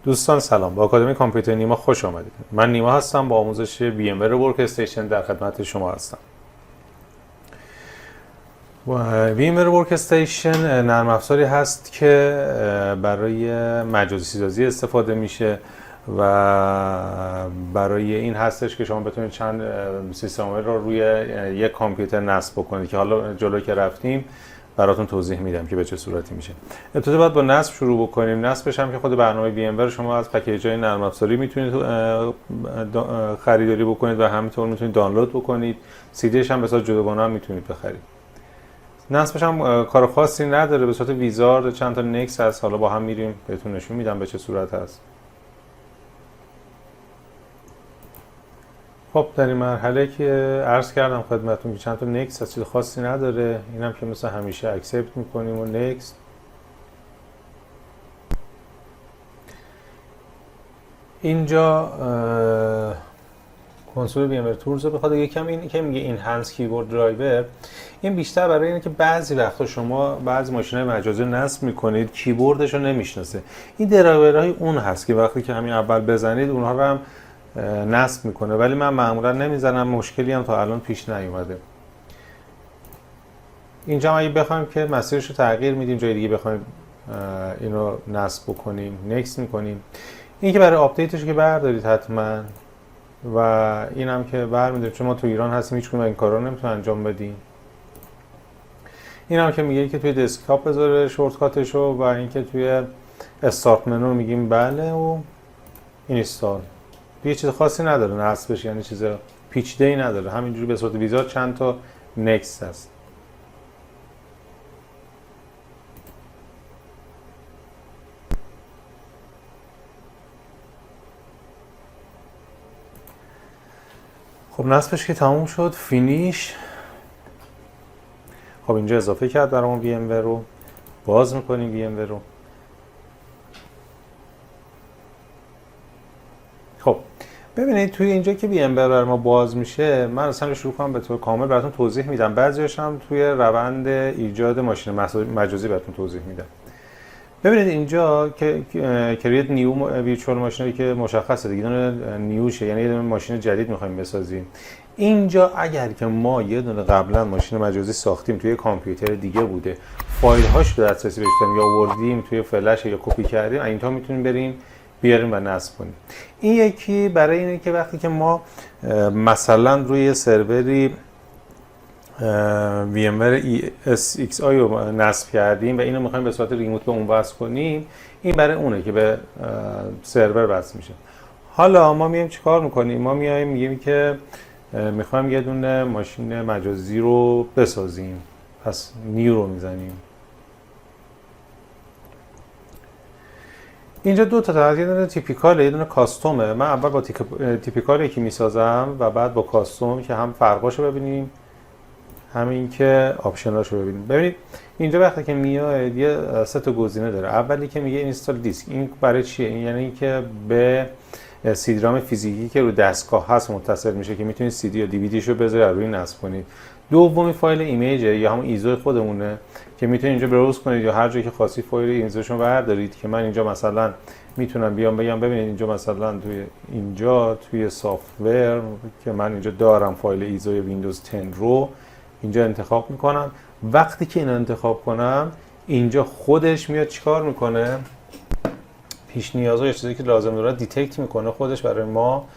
دوستان سلام، با آکادمی کامپیوتر نیما خوش آمدید. من نیما هستم، با آموزش VMware ورک استیشن در خدمت شما هستم. VMware ورک استیشن نرم افزاری هست که برای مجازی سازی استفاده میشه و برای این هستش که شما بتونید چند سیستم عامل رو روی یک کامپیوتر نصب بکنید که حالا جلو که رفتیم براتون توضیح میدم که به چه صورتی میشه. ابتدا باید با نصب شروع بکنیم. نصبش هم که خود برنامه VMware شما از پکیج‌های نرم افزاری میتونید خریداری بکنید و همینطور میتونید دانلود بکنید. CDش هم به صورت جداگانه هم میتونید بخرید. نصبش هم کار خاصی نداره، به صورت ویزارد چند تا نکس هست، حالا با هم میریم بهتون نشون میدم به چه صورت هست. خب در این مرحله که عرض کردم خدمتتون که چند تا نکس هست، چیز خاصی نداره. اینم که مثل همیشه اکسپت میکنیم و نکست. اینجا کنسول VMware تولز رو بخواد یکم این که میگه اینهانس کیبورد درایور، این بیشتر برای اینه که بعضی وقتا شما بعضی ماشین‌های مجازی نصب میکنید کیبوردش رو نمیشناسه. این درایورهای اون هست که وقتی که همین اول بزنید اونها رو هم نصب میکنه، ولی من معمولا نمیزنم، مشکلی هم تا الان پیش نیومده. اینجا اگه بخوایم که مسیرش رو تغییر میدیم، جای دیگه بخوایم اینو نصب بکنیم نکست میکنیم. این که برای آپدیتش که بردارید حتما، و اینم که برمی‌دارید چون ما تو ایران هستیم هیچ کدوم این کارا رو نمیتونیم انجام بدیم. اینم که میگه که توی دسکتاپ بذاره شورتکاتش رو، و اینکه توی استارت منو میگیم بله و اینستال. یه چیز خاصی نداره نصبش، یعنی چیز پیچیده‌ای نداره، همینجوری به صورت ویزارد چند تا نکست هست. خب نصبش که تموم شد، فینیش. خب اینجا اضافه کرد برامون VMware رو، باز میکنیم VMware رو. خب ببینید توی اینجا که VMware برای ما باز میشه، من اصلا شروع کنم به طور کامل براتون توضیح میدم، بعضیش هم توی روند ایجاد ماشین مجازی براتون توضیح میدم. ببینید اینجا که کریت نیو ویرچوال ماشینی که مشخصه دیگه، دونه نیوشه، یعنی یه دونه ماشین جدید میخوایم بسازیم. اینجا اگر که ما یه دونه قبلا ماشین مجازی ساختیم توی کامپیوتر دیگه بوده، فایل هاش رو دسترسی داشتیم یا آوردیم توی فلش یا کپی کردیم، اینجا میتونیم بریم بیاریم و نصب کنیم. این یکی برای اینه که وقتی که ما مثلا روی سروری VMware ESXi رو نصب کردیم و اینو میخوایم به صورت ریموت به اون وصل کنیم، این برای اونه که به سرور وصل میشه. حالا ما میایم چیکار میکنیم؟ ما میایم میگیم که میخوایم یه دونه ماشین مجازی رو بسازیم، پس نیو رو میزنیم. اینجا دو تا یه دونه تیپیکاله، یه دونه کاستومه. من اول با تیپیکال یکی میسازم و بعد با کاستوم که هم فرقاشو ببینیم همین که آپشناشو ببینیم. ببینید اینجا وقتی که میاد یه سه تا گزینه داره. اولی که میگه اینستال دیسک، این برای چیه؟ این یعنی اینکه به CD رام فیزیکی که رو دستگاه هست متصل میشه که میتونید CD یا DVD شو بذارید روی نصب کنید. دومی فایل ایمیجه یا همون ایزو خودمونه که میتونید اینجا بروز کنید یا هر جایی که خاصی فایل ایزوشون بردارید، که من اینجا مثلا میتونم بیام بگم ببینید اینجا مثلا توی سافت‌ور که من اینجا دارم فایل ایزو ویندوز 10 رو اینجا انتخاب میکنم. وقتی که اینو انتخاب کنم اینجا خودش میاد چیکار میکنه؟ پیش نیازها یا چیزی که لازم داره دیتکت میکنه، خودش برای ما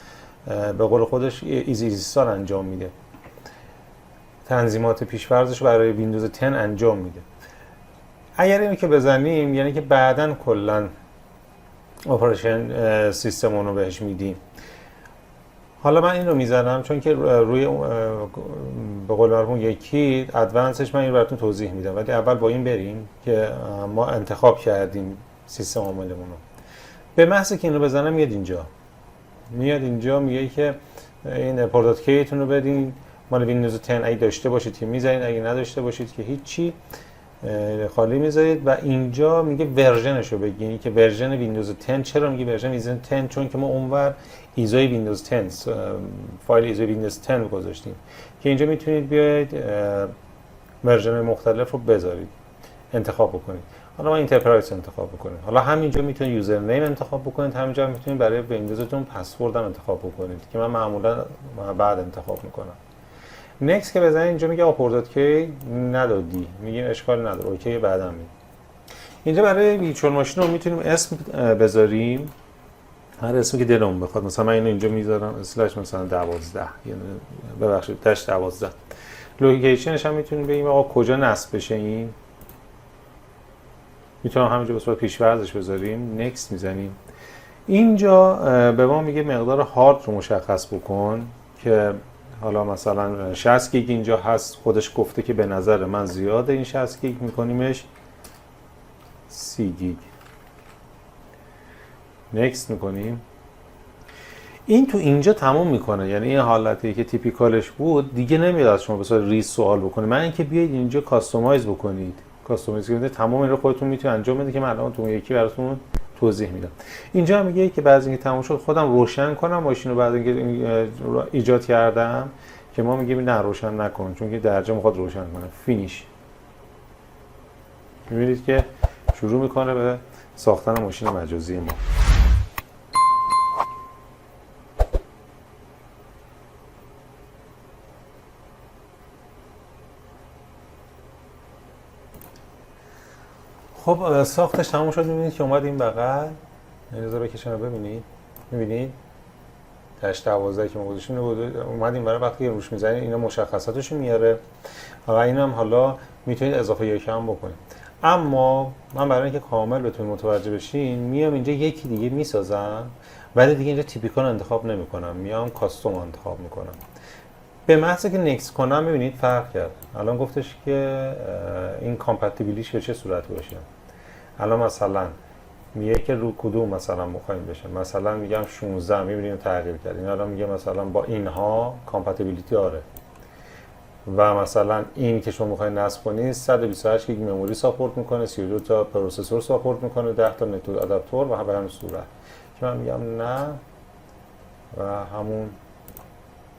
به قول خودش ایزی اینستال انجام میده، تنظیمات پیش‌فرضش برای ویندوز 10 انجام میده. اگر اینو که بزنیم یعنی که بعداً کلا اپریشن سیستم اونو بهش میدیم. حالا من این رو میزنم چون که روی به قول مرحوم یکی ادوانسش من این رو براتون توضیح میدم، ولی اول با این بریم که ما انتخاب کردیم سیستم عاملمون رو. به محض که این رو بزنم میاد اینجا میگه که این پورت کیتون رو بدین، مال ویندوز 10 اگه داشته باشید که میذارید، اگه نداشته باشید که هیچی خالی میذارید. و اینجا میگه ورژنش رو بگین که ورژن ویندوز 10. چرا میگه ورژن ویندوز 10؟ چون که ما اونور ایزوی ویندوز 10 فایل ایزوی ویندوز 10 رو گذاشتیم که اینجا میتونید بیاید ورژن مختلف رو بذارید، انتخاب بکنید. حالا ما اینترپرایز انتخاب بکنید. حالا همینجا میتونید یوزر نیم انتخاب بکنید، همینجا میتونید برای ویندوزتون پسورد هم انتخاب بکنید که من معمولا بعد انتخاب میکنم. نکست که بزنید اینجا میگه آپوردات کی ندادی، میگیم اشکال نداره، اوکی بعدا میگیم. اینجا برای ویچوال ماشین رو میتونیم اسم بذاریم، هر اسمی که دلمون بخواد. مثلا من اینو اینجا میذارم اسلش مثلا 12 یعنی ببخشید داش 12. لوکیشنش هم میتونیم بگیم آقا کجا نصب بشه این. میتونم همینجا به صورت پیش‌فرضش بذاریم، نکست میزنیم. اینجا به ما میگه مقدار هارد رو مشخص بکن که حالا مثلا 60 گیگ اینجا هست، خودش گفته که به نظر من زیاده این 60 گیگ، میکنیمش 30 گیگ. نکست میکنیم. این تو اینجا تموم میکنه، یعنی این حالتی که تیپیکالش بود دیگه نمیاد از شما به صورت ریز سوال بکنه. من اینکه بیاید اینجا کاستومایز بکنید، کاستومایز کنید، تمام این رو خودتون میتونید انجام بدید که من الان تو یکی براتون توضیح میدم. اینجا هم میگه که بعد از اینکه تموم شد خودم روشن کنم ماشین رو، بعد اینکه ایجاد کردم که ما میگیم نه روشن نکن چون که درجه میخواد روشن کنه. فینیش. میبینید که شروع میکنه به ساختن ماشین مجازی ما. خب ساختش تموم شد. میبینید که اومد این بغل، اینجا بکشن رو ببینید، میبینید تاش 12 که ما گذاشتیم اومد این برای وقتی روش میزنید اینا مشخصاتش میاره و اینم حالا میتونید اضافه یا کم بکنید. اما من برای اینکه کامل بتونید متوجه بشین میام اینجا یکی دیگه میسازم، ولی دیگه اینجا تیپیکال انتخاب نمیکنم، میام کاستوم انتخاب میکنم. به محض که نکست کنم میبینید فرق کرد. الان گفتش که این کامپتیبلیش به چه صورت باشه. الان مثلا میگه که رو کدوم مثلا بخوایم بشه، مثلا میگم 16 میبینید تغییر کرد. این الان میگه مثلا با اینها کامپتیبلیتی داره و مثلا این که شما میخواین نصب کنید 128 گیگ مموری ساپورت میکنه، 32 تا پروسسور ساپورت میکنه، 10 تا نتورک آداپتور و به همین صورت که من میگم نه و همون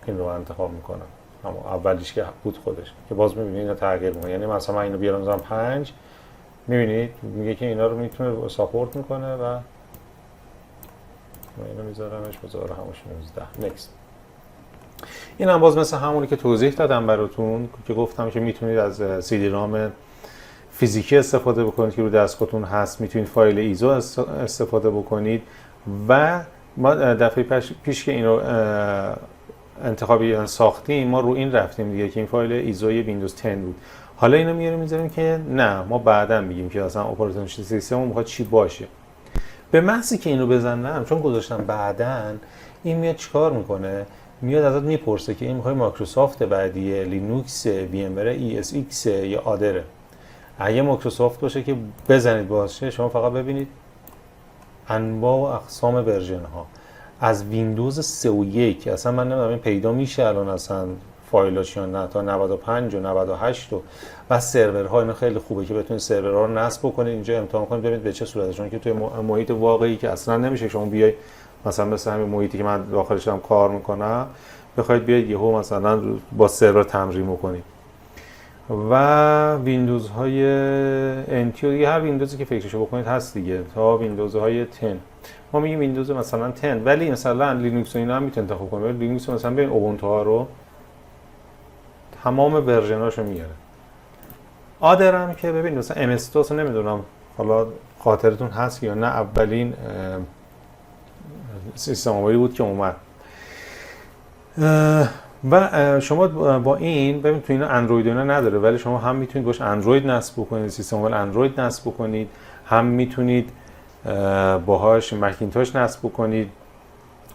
این رو انتخاب میکنم، همون اولیش که بود خودش که باز میبینید اینا تغییر میکنه. یعنی مثلا من اینو بیارم بزنم 5 میبینید میگه که اینا رو میتونه ساپورت کنه و من اینو میذارمش بذاره همون 16. نکست. این هم باز مثل همونی که توضیح دادم براتون که گفتم که میتونید از سی دی رام فیزیکی استفاده بکنید که رو دستگاهتون هست، میتونید فایل ایزو استفاده بکنید و ما دفعه پیش که اینو انتخابی ساختیم ما رو این رفتیم دیگه که این فایل ایزوی ویندوز 10 بود. حالا اینو میاریم میذاریم که نه ما بعداً میگیم که اصلا اپراتینگ سیستم میخواد چی باشه. به محضی که اینو بزنم چون گذاشتم بعداً این میاد چیکار میکنه، میاد ازت میپرسه که این میخوای مایکروسافت بعدیه، لینوکس، وی ام ور، ای اس ایکس یا آدره. اگه مایکروسافت باشه که بزنید باشه، شما فقط ببینید انواع و اقسام ورژن ها از ویندوز 3 و 1 اصلا من نمیدونم این پیدا میشه الان اصلا فایلاش یا نه، تا 95 و 98 و سرورها. اینا خیلی خوبه که بتونید سرورها رو نصب بکنید اینجا امتحان کنید ببینید به چه صورته، چون که توی محیط واقعی که اصلا نمیشه شما بیای مثلا مثل همین محیطی که من داخلش هم کار میکنم بخواید بیاید یهو مثلا با سرور تمرین بکنید. و ویندوز های انتی دیگه هر ویندوزی که فکرشو بکنید هست دیگه، تا ویندوز های 10 ما میگیم ویندوز مثلا 10 ولی مثلا لینوکس و اینا هم میتونید انتخاب کنید. ولی لینوکس مثلا ببین اوبونتو ها رو تمام ورژناشو میاره. آدرم که ببین مثلا ام اس دوس نمیدونم حالا خاطرتون هست یا نه، اولین سیستم عاملی بود که اومد و شما با این ببین تو اینا اندروید اینا نداره ولی شما هم میتونید باش اندروید نصب بکنید، سیستم عامل اندروید نصب بکنید، هم میتونید باهاش مکینتاش نصب بکنید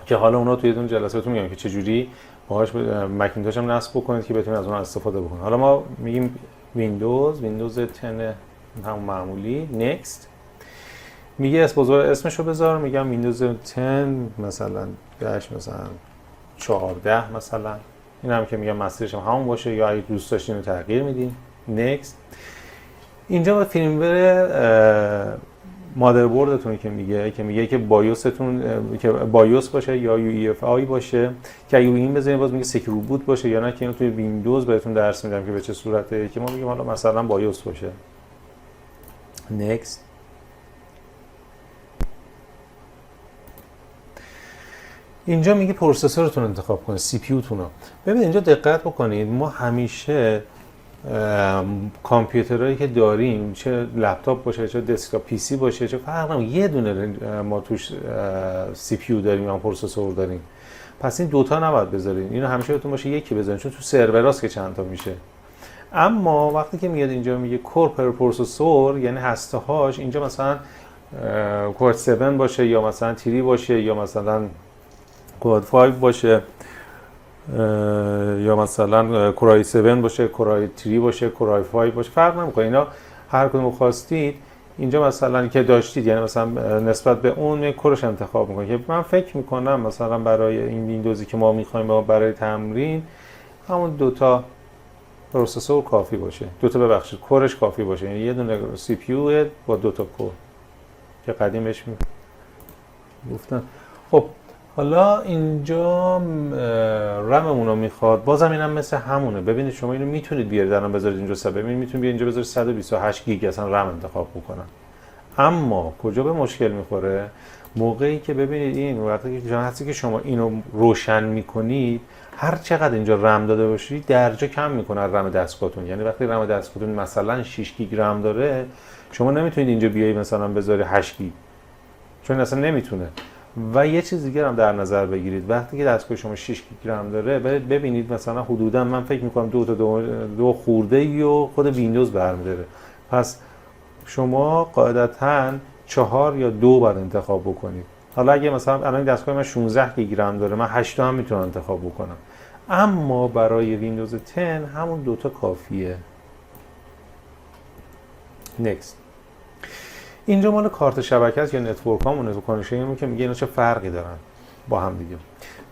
که حالا اونا توی اون جلساتون میگم که چه جوری باهاش مکینتاش هم نصب بکنید که بتونید از اون استفاده بکنید. حالا ما میگیم ویندوز 10 همون معمولی. نکست. میگه اسمشو بذار، میگم ویندوز 10 مثلا داش مثلا 14 مثلا، این هم که میگم مسیرش هم همون باشه یا اگه دوست داشتین رو تغییر میدین. نکست. اینجا با فیرمور مادربردتون که میگه که بایوستون که بایوس باشه یا یو ای اف آی باشه که اگه این بزنید باز میگه سکیور بوت باشه یا نه که اینو توی ویندوز بهتون درس میدم که به چه صورته که ما میگیم حالا مثلا بایوس باشه. next. اینجا میگه پروسسورتون انتخاب کنید، سی پی یوتون رو. ببینید اینجا دقت بکنید، ما همیشه کامپیوترهایی که داریم، چه لپتاپ باشه چه دسکتاپ پی سی باشه چه فرق نمیکنه، یه دونه ما توش سی پی یو داریم یا پروسسور داریم. پس این دوتا نباید بذارین، اینو همیشه بهتون باشه یکی بذارین، چون تو سروراست که چند تا میشه. اما وقتی که میاد اینجا میگه کور پر پروسسور، یعنی هسته هاش اینجا مثلا کور 7 باشه یا مثلا 3 باشه یا مثلا کور 5 باشه یا مثلا کورای 7 باشه، کورای 3 باشه، کورای 5 باشه، فرق نمیکنه. اینا هر کدوم خواستید اینجا مثلا که داشتید، یعنی مثلا نسبت به اون کورش انتخاب میکنید. که من فکر میکنم مثلا برای این ویندوزی که ما میخوایم برای تمرین همون دوتا پروسسور کافی باشه، ببخشید کورش کافی باشه، یعنی یه دونه سی پی یو با دوتا کور که قدیمش گفتم. خب حالا اینجا رممون رو میخواد، بازم اینم مثل همونه. ببینید شما اینو میتونید بیارید الان بذارید اینجا، ببینید میتونید بیارید اینجا بذارید 128 گیگ اصلا رم انتخاب بکنن. اما کجا به مشکل میخوره؟ موقعی که ببینید این وقتی که شما اینو روشن میکنید، هر چقدر اینجا رم داده باشید درجا کم میکنه رم دستگاهتون. یعنی وقتی رم دستگاهتون مثلا 6 گیگ رم داره، شما نمیتونید اینجا بیایید مثلا بذارید 8 گیگ، چون اصلا نمیتونه. و یه چیز دیگه هم در نظر بگیرید، وقتی که دستگاه شما 6 گیگ رم داره، ببینید مثلا حدودا من فکر میکنم دو خورده و خود ویندوز برمی‌داره. پس شما قاعدتاً 4 یا 2 باید انتخاب بکنید. حالا اگه مثلا الان دستگاه من 16 گیگ رم داره، من 8 هم میتونم انتخاب بکنم. اما برای ویندوز 10 همون دوتا کافیه. next. اینجا مال کارت شبکه است یا نتورک هامونه، تو کانکشنمون که میگه اینا چه فرقی دارن با هم دیگه.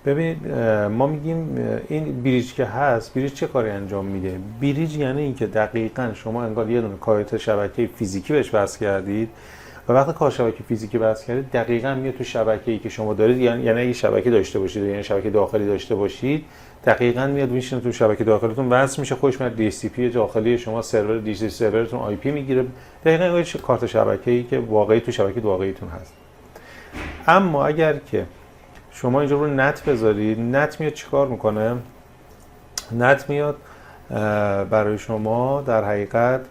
ببینید ما میگیم این بریج که هست، بریج چه کاری انجام میده؟ بریج یعنی اینکه دقیقاً شما انگار یه دونه کارت شبکه فیزیکی بهش وصل کردید و وقتی کارت شبکه فیزیکی وصل کردید دقیقاً میاد تو شبکه‌ای که شما دارید، یعنی اگه شبکه داشته باشید، یعنی شبکه داخلی داشته باشید، دقیقاً میاد میشینه تو شبکه داخلیتون وصل میشه، خودش میاد دی سی پی داخلی شما، سرور دی سی سرورتون آی پی میگیره، دقیقاً یه کارت شبکه‌ای که واقعی تو شبکه واقعیتون هست. اما اگر که شما اینجا رو نت بذارید، نت میاد چیکار میکنه؟ نت میاد برای شما در حقیقت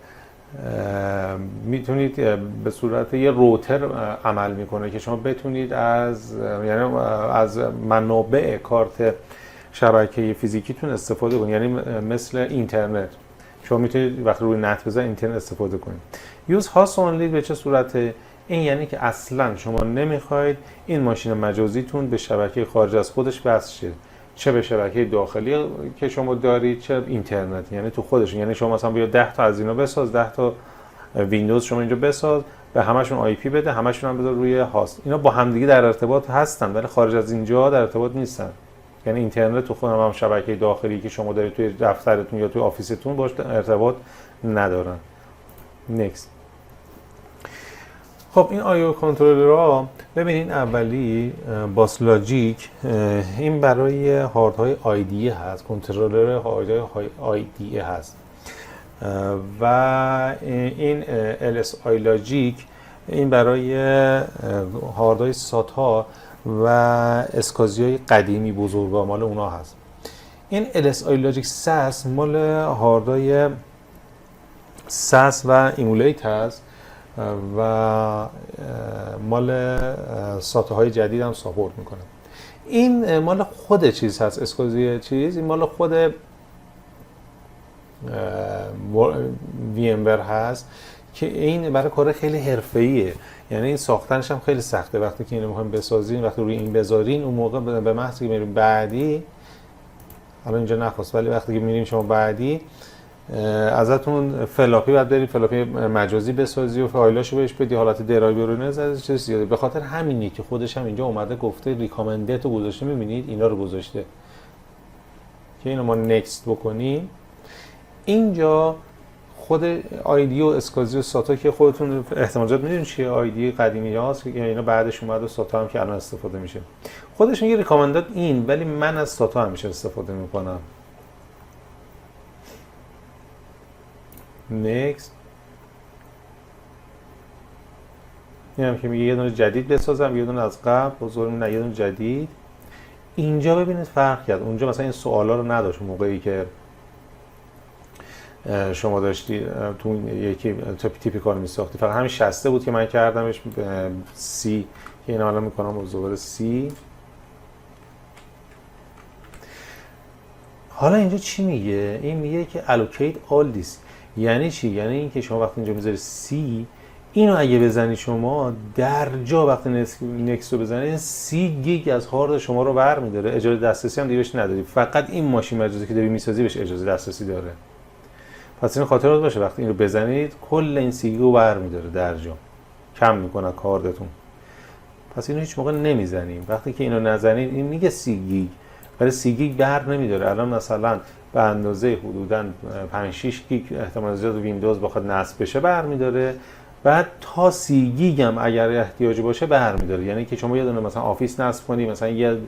میتونید به صورت یه روتر عمل میکنه که شما بتونید از منابع کارت شبکه فیزیکیتون استفاده کنید. یعنی مثل اینترنت شما میتونید وقتی روی نت بذارید اینترنت استفاده کنید. یوز هاست اونلی به چه صورته؟ این یعنی که اصلا شما نمیخواید این ماشین مجازیتون به شبکه خارج از خودش وصل شه، چه به شبکه داخلی که شما دارید چه اینترنت، یعنی تو خودشون. یعنی شما مثلا بیا 10 تا از اینا بساز، 10 تا ویندوز شما اینجا بساز، به همشون آی پی بده، همشون هم بذار روی هاست. اینا با همدیگه در ارتباط هستن ولی خارج از اینجا در ارتباط نیستن. یعنی اینترنت تو خود هم شبکه داخلی که شما دارید توی دفترتون یا توی آفیستون باش ارتباط ندارن. next. خب این آیو کنترلرها ببینید، اولی باس لاجیک، این برای هاردهای آیدی هست، کنترلر هاردهای آیدی هست. و این LSI لاجیک این برای هاردهای ساتا و اسکازیای قدیمی بزرگا، مال اونا هست. این LSI لاجیک ساس مال هاردهای ساس و ایمولیت هست و مال ساته های جدید هم ساپورت میکنه. این مال خود چیز هست، اسکازی چیز، این مال خود وی ام ور هست که این برای کار خیلی حرفه‌ایه. یعنی این ساختنش هم خیلی سخته. وقتی که اینو میخوایم بسازین، وقتی روی این بذارین، اون موقع به محض که میریم بعدی، حالا اینجا نخواست ولی وقتی که میریم شما بعدی ازتون فلاپی بعد برید فلاپی مجازی بسازی و فایلاشو بهش بدی، حالت درایور رو نذاری، چیز زیاده. به خاطر همینه که خودش هم اینجا اومده گفته ریکامندد رو گذاشته. میبینید اینا رو گذاشته که اینو ما نکست بکنیم. اینجا خود آیدی و اسکازی و ساتا که خودتون احتمالاً میدونید چیه، آیدی قدیمی هاست که اینا بعدش اومد و ساتا هم که الان استفاده میشه. خودش میگه ریکامندد این، ولی من از ساتا همیشه استفاده میکنم. next. اینم که میگه یه دونه جدید بسازم، یه دونه از قبل، بزرگ نه یه دونه جدید. اینجا ببینید فرق کرد. اونجا مثلا این سوالا رو نداشت موقعی که شما داشتی تو یکی تیپیکال میساختی، فقط همین شسته بود که من کردمش سی که این حالا میکنم با زبر سی. حالا اینجا چی میگه؟ این میگه که allocate all this. یعنی چی؟ یعنی این که شما وقتی اینجا میذاری سی، اینو اگه بزنی شما در جا وقتی نکست رو بزنی 30 گیگ از هارد شما رو برمی‌داره. اجازه دسترسی هم دیگه بهش نداری، فقط این ماشین مجازی که داری میسازی بهش اجازه دسترسی داره. پس این خاطرات باشه وقتی اینو بزنید کل این 30 گیگ رو برمی‌داره در جا، کم میکنه کاردتون. پس اینو هیچ موقع نمیزنیم. وقتی که اینو نزنید این میگه 30 گیگ، ولی 30 گیگ بر نمیداره. الان مثلا به اندازه حدوداً 5 6 گیگ احتمال زیاد ویندوز بخواد نصب بشه برمی‌داره. بعد تا 30 گیگ هم اگر احتیاجی باشه برمی‌داره. یعنی که شما یه دونه مثلا آفیس نصب کنی، مثلا یه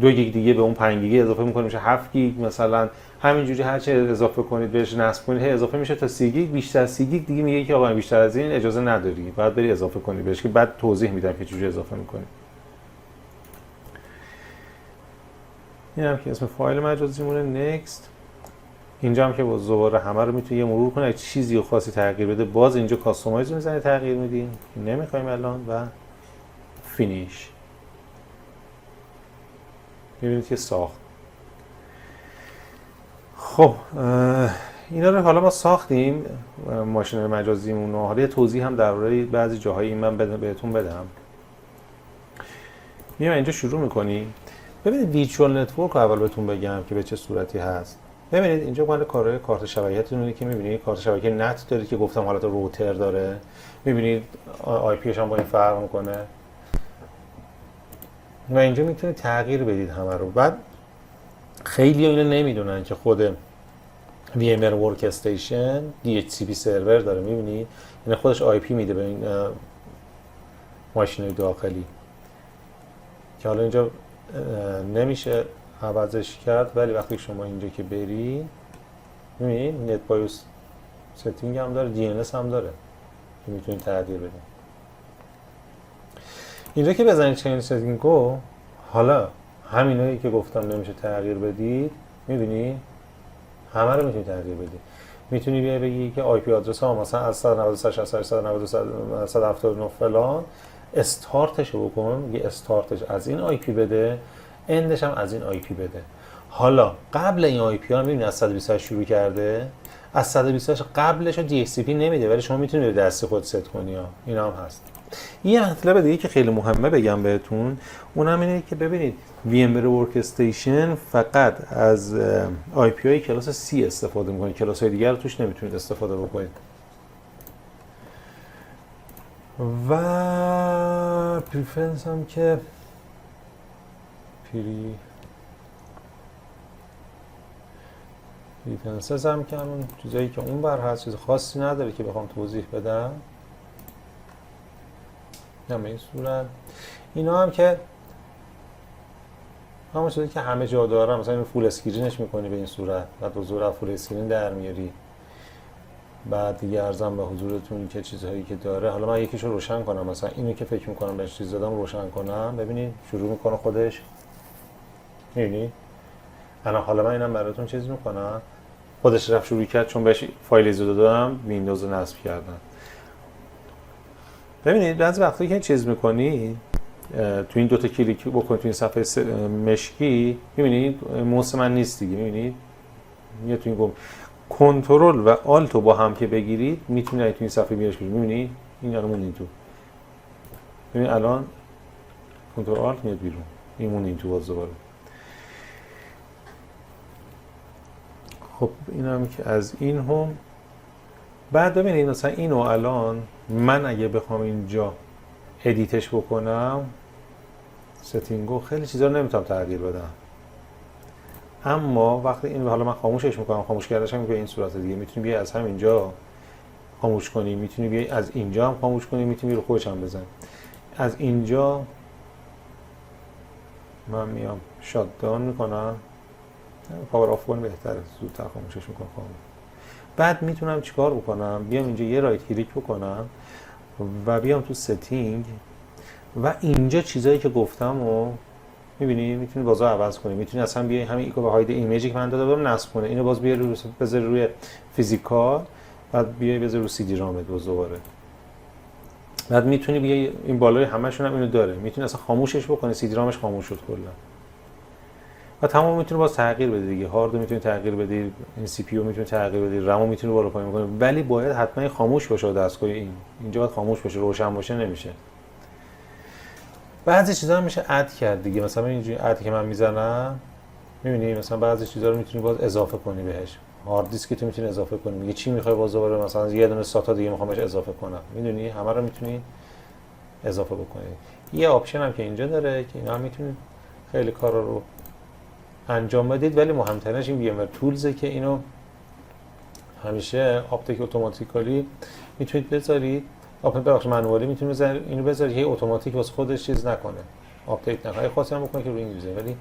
2 گیگ دیگه به اون 5 گیگ اضافه می‌کنی میشه 7 گیگ، مثلا همینجوری هر چه اضافه کنید بهش نصب کنید اضافه میشه تا 30 گیگ. بیشتر از 30 گیگ دیگه میگه که آقا بیشتر از این اجازه نداری، باید بری اضافه کنی بهش، که بعد توضیح میدم که چجوری اضافه می‌کنی. این هم که اسم فایل مجازیمونه next. اینجا هم که با زباره همه رو میتونی یه مرور کنی، اگه چیزی خاصی تغییر بده باز اینجا کاستومایز رو میزنی تغییر میدین، نمیخوایم الان. و فینیش. میبینید که ساخت. خب اینا رو حالا ما ساختیم ماشین مجازیمون رو. حالا یه توضیح هم درباره بعضی جاهای این من بهتون بدم. میام اینجا شروع میکنیم. ببینید ویچوال نتورک رو اول بهتون بگم که به چه صورتی هست. ببینید اینجا مال کارهای کارت شبکه‌تونه که می‌بینید کارت شبکه نت داره که گفتم حالت روتر داره. می‌بینید آی پیش هم با این فرق می‌کنه. و اینجا میتونید تغییر بدید همه رو. بعد خیلی اینو نمیدونن که خود VMware ورکستیشن DHCP سرور داره، می‌بینید؟ یعنی خودش آی پی میده به این ماشین‌های داخلی که حالا اینجا نمیشه عوضش کرد، ولی وقتی شما اینجا که بری می‌بینید نت بایوس ستینگ هم داره، DNS هم داره که میتونید تغییر بدید. اینجا که بزنید چین ستینگو، حالا همینایی که گفتم نمیشه تغییر بدید، می‌بینید همه رو میتونید تغییر بدید. میتونی بیای بگی که آی پی آدرس ها مثلا از 193.192.179 فلان استارتش رو بکن، یه استارتش از این آی پی بده، اندش هم از این آی پی بده. حالا قبل این آی پی ها میبینید از 128 شروع کرده، از 128 قبلش رو دی اچ سی پی نمیده، ولی شما میتونید به دستی خود ست کنی ها. اینا هم هست. یه مطلب دیگه که خیلی مهمه بگم بهتون، اونم اینه که ببینید VMware ورکستیشن فقط از آی پی های کلاس سی استفاده میکنه، کلاس های دیگر رو توش نمیتونید استفاده بکنید. و پریفرنس هم که پریفرنسز هم که همون چیزایی که اون بر هست، چیز خاصی نداره که بخوام توضیح بدم. به این صورت اینا هم که همون چیزی که همه جا دارم، مثلا این فول اسکرینش میکنی به این صورت، بعد حضور فول اسکرین در میاری. بعد دیگه ارزم به حضورتون که چیزهایی که داره، حالا من یکیشو روشن کنم، مثلا اینو که فکر میکنم بهش چیز دادم روشن کنم، ببینید شروع میکنه خودش. میبینید الان حالا من اینم براتون چیز میکنم، خودش رفت شروع کرد چون بهش فایل ایزو دادم، ویندوز رو نصب کردم. ببینید بعضی وقتی که چیز میکنی تو این دوتا کلیک بکنید تو این صفحه مشکی، میبینید موس من نیست دیگه، میبینید میاد تو این گم کنترل و آلت رو با هم که بگیرید میتونید تو این صفحه میارش کنید. میبینید این الان موندین تو، ببینید الان کنترل آلت میاد بیرون، این موندین تو باز دوباره. خب این هم که از این هم. بعد ببینید مثلا اینو الان من اگه بخوام اینجا ادیتش بکنم ستینگو، خیلی چیزا رو نمیتونم تغییر بدم. اما وقتی این حالا من خاموشش میکنم، خاموش کردنش هم به این صورت دیگه، میتونی بیای از همینجا خاموش کنی، میتونی بیای از اینجا هم خاموش کنی، میتونی رو خودش هم بزنی. از اینجا من میام شات داون میکنم، پاور آف کنم بهتره، زودتر خاموشش میکنم. بعد میتونم چیکار بکنم؟ بیام اینجا یه رایت کلیک بکنم، و بیام تو ستینگ و اینجا چیزایی که گفتم و می‌بینی میتونی بازو عوض کنی. میتونی اصلا بیای همین ایکو به هاید ایمیجی که من داده بودم نصب کنه، اینو باز بیاری بذاری روی فیزیکال، بعد بیای بذاری رو سی دی رامت باز دوباره. بعد میتونی بیای این بالای همشون هم اینو داره، میتونی اصلا خاموشش بکنی، سی دی رامش خاموش شد کلا. و تمام میتونی باز تغییر بدی دیگه، هارد میتونی تغییر بدی، این سی پی یو میتونی تغییر بدی، رمو میتونی بالا پایین کنی، ولی باید حتما خاموش باشه دستگاه. اینجا باید خاموش باشه، روشن باشه نمیشه. بعضی چیزا هم میشه اد کرد دیگه، مثلا اینجوری ادی که من میزنم میبینی مثلا بعضی چیزا رو میتونی باز اضافه کنی بهش. هارد دیسک تو میتونی اضافه کنی، میگه چی میخوای باز دوباره مثلا یه دونه ساتا دیگه میخوام بهش اضافه کنم، میدونی همه رو میتونی اضافه بکنی. یه آپشن هم که اینجا داره که اینا هم میتونید خیلی کارا رو انجام بدید، ولی مهمترینش این وی ام ور تولزه که اینو همیشه آپدیت اتوماتیکالی میتونید بذارید. بخش منوالی میتونید بذارید، اینو بذارید که اتوماتیک واسه خودش چیز نکنه، آپدیت نکنه. خاصی هم بکنه که روی انگلیسی، ولی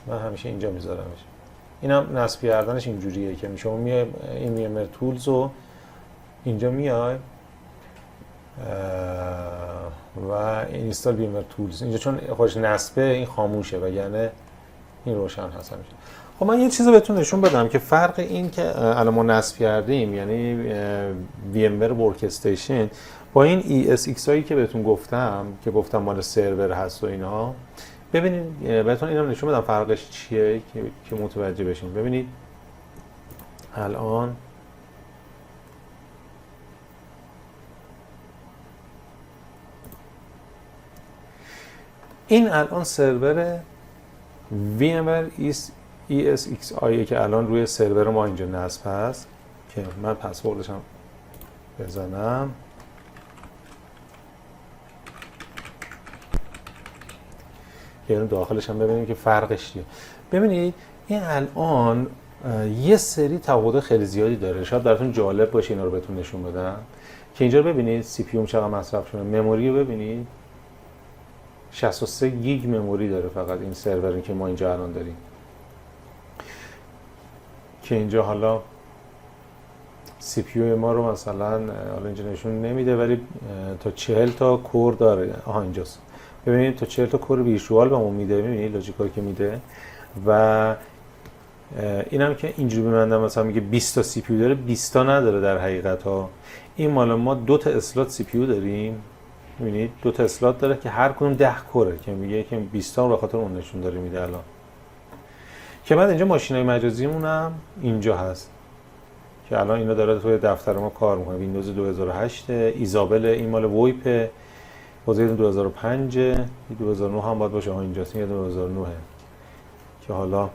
من همیشه اینجا میذارمش. اینم نصب کردنش اینجوریه که شما میای این وی ام ور تولز رو اینجا میای و اینستال وی ام ور تولز اینجا، چون خودش نصبه این خاموشه و یعنی این روشن هست همیشه. خب من یه چیزی بهتون نشون بدم که فرق این که الان ما نصب کردیم یعنی وی ام ور ورکستیشن با این ای اس ایکس هایی که بهتون گفتم مال سرور هست و اینا، ببینید بهتون اینم نشون بدم فرقش چیه که متوجه بشین. ببینید الان این الان سرور VMware ESXi که الان روی سرور ما اینجا نصب هست که من پسوردش هم بزنم. یعنی داخلش هم ببینیم که فرقش چیه. ببینید این الان یه سری تفاوت خیلی زیادی داره، شاید براتون جالب باشه اینا رو بهتون نشون بدم. که اینجا ببینید سی پی یو چقدر مصرف شده، مموری رو ببینید 63 گیگ مموری داره فقط این سروری که ما اینجا الان داریم، که اینجا حالا سی پی یو ما رو مثلا حالا اینجا نشون نمیده ولی تا 40 تا کور داره. اینجاست ببینید تا 40 تا کور ویژوال بهمون میده، ببینید لاجیکال که میده. و اینم که اینجوری ببندم مثلا میگه 20 تا سی پی یو داره، 20 تا نداره در حقیقت ها. این مال ما 2 تا اسلات سی پی یو داریم، می‌بینید 2 تا اسلات داره که هر کدوم 10 کوره، که میگه که 20 تا به خاطر اون نشون داره میده الان. که بعد اینجا ماشینای مجازیمون هم اینجا هست که الان اینا داره توی دفتر ما کار میکنه. ویندوز 2008 ایزابل، این مال ویپ بازه 2005 2009 هم باید باشه. اینجاست این 2009 که حالا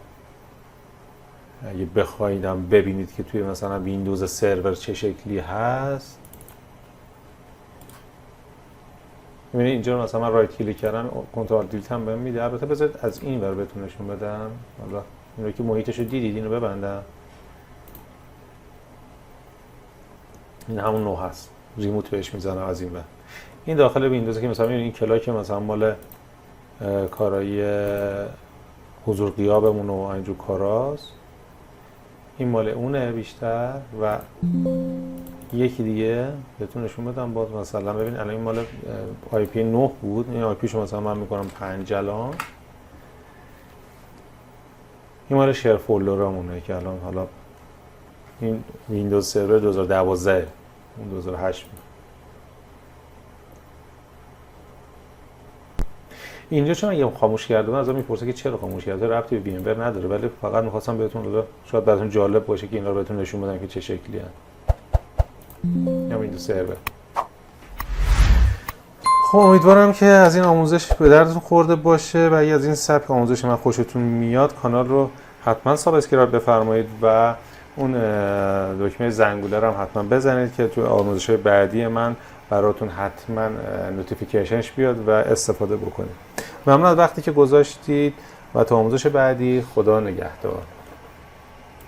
اگه بخوایدم ببینید که توی مثلا ویندوز سرور چه شکلی هست، می‌بینید اینجا مثلا من رایت کلیک کردم کنترل دیلیت هم بهم میده. البته بذارید از این ور بهتون نشون بدم، حالا اینو که محیطشو دیدید اینو ببندم. این همون نوع هست، ریموت بهش میزنم از این ور. این داخل ویندوز که مثلا این کلاک مثلا مال کارایی حضور غیابمون و اینجور کاراست، این مال اونه بیشتر. و یکی دیگه بهتون نشون بدم باز، مثلا ببین الان این مال آی پی 9 بود، این آی پی شو مثلا من میکنم 5 الان. این مال شیر فولدرامونه که الان حالا این ویندوز سرور 2012 اون 2008 بود. اینجا چون اگه خاموش کرده من ازم میپرسه که چرا خاموش کرده، ربطی به وی ام ور نداره، ولی فقط می‌خواستم بهتون شاید براتون جالب باشه که اینا رو بهتون نشون بدم که چه شکلی هست. یا ویندوز سرور. خب امیدوارم که از این آموزش به دردتون خورده باشه و اگه از این سبک آموزش من خوشتون میاد کانال رو حتما سابسکرایب بفرمایید و اون دکمه زنگوله رو هم حتما بزنید که توی آموزش‌های بعدی من براتون حتما نوتیفیکیشنش بیاد و استفاده بکنید. ممنون از وقتی که گذاشتید و تا آموزش بعدی خدا نگهدار.